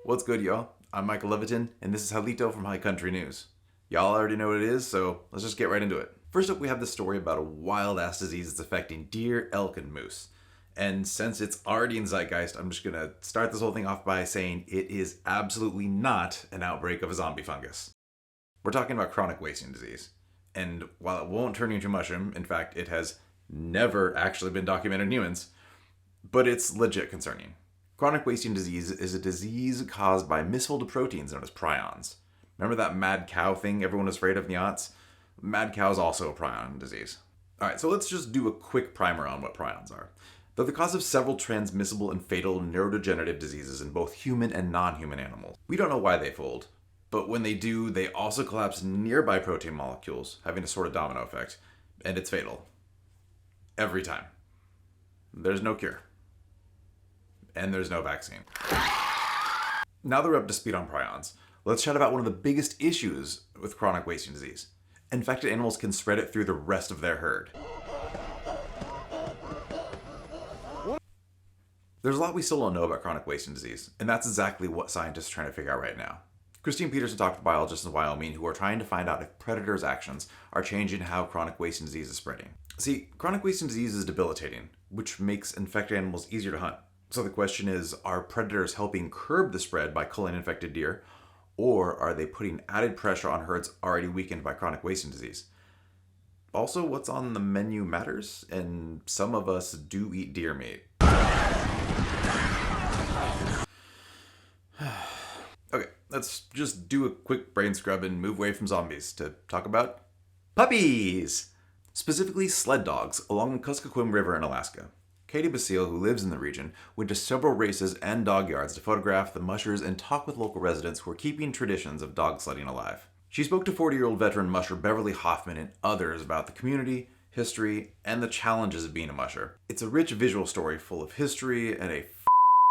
What's good, y'all? I'm Michael Leviton, and this is Halito from High Country News. Y'all already know what it is, so let's just get right into it. First up, we have this story about a wild-ass disease that's affecting deer, elk, and moose. And since it's already in zeitgeist, I'm just gonna start this whole thing off by saying it is absolutely not an outbreak of a zombie fungus. We're talking about chronic wasting disease. And while it won't turn you into mushroom, in fact, it has never actually been documented in humans, but it's legit concerning. Chronic wasting disease is a disease caused by misfolded proteins known as prions. Remember that mad cow thing everyone was afraid of in the aughts? Mad cow is also a prion disease. Alright, so let's just do a quick primer on what prions are. They're the cause of several transmissible and fatal neurodegenerative diseases in both human and non-human animals. We don't know why they fold, but when they do, they also collapse nearby protein molecules, having a sort of domino effect, and it's fatal. Every time. There's no cure. And there's no vaccine. Now that we're up to speed on prions, let's chat about one of the biggest issues with chronic wasting disease. Infected animals can spread it through the rest of their herd. There's a lot we still don't know about chronic wasting disease, and that's exactly what scientists are trying to figure out right now. Peterson talked to biologists in Wyoming who are trying to find out if predators' actions are changing how chronic wasting disease is spreading. See, chronic wasting disease is debilitating, which makes infected animals easier to hunt. So the question is, are predators helping curb the spread by culling infected deer, or are they putting added pressure on herds already weakened by chronic wasting disease? Also, what's on the menu matters, and some of us do eat deer meat. Okay, let's just do a quick brain scrub and move away from zombies to talk about puppies! Specifically sled dogs along the Kuskokwim River in Alaska. Katie Basile, who lives in the region, went to several races and dog yards to photograph the mushers and talk with local residents who are keeping traditions of dog sledding alive. She spoke to 40-year-old veteran musher Beverly Hoffman and others about the community, history, and the challenges of being a musher. It's a rich visual story full of history and a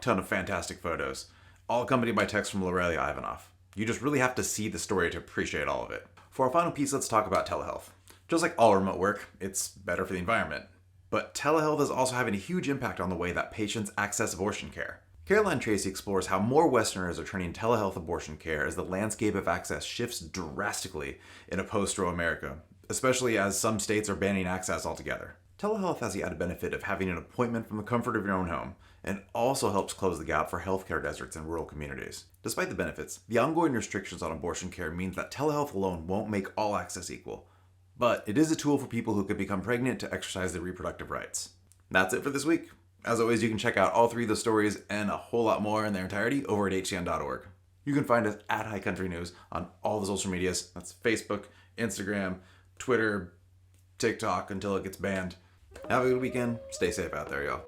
ton of fantastic photos, all accompanied by text from Laureli Ivanoff. You just really have to see the story to appreciate all of it. For our final piece, let's talk about telehealth. Just like all remote work, it's better for the environment. But telehealth is also having a huge impact on the way that patients access abortion care. Tracey explores how more Westerners are turning telehealth abortion care as the landscape of access shifts drastically in a post-Roe America, especially as some states are banning access altogether. Telehealth has the added benefit of having an appointment from the comfort of your own home, and also helps close the gap for healthcare deserts in rural communities. Despite the benefits, the ongoing restrictions on abortion care means that telehealth alone won't make all access equal. But it is a tool for people who could become pregnant to exercise their reproductive rights. That's it for this week. As always, you can check out all three of the stories and a whole lot more in their entirety over at hcn.org. You can find us at High Country News on all the social medias. That's Facebook, Instagram, Twitter, TikTok until it gets banned. Have a good weekend. Stay safe out there, y'all.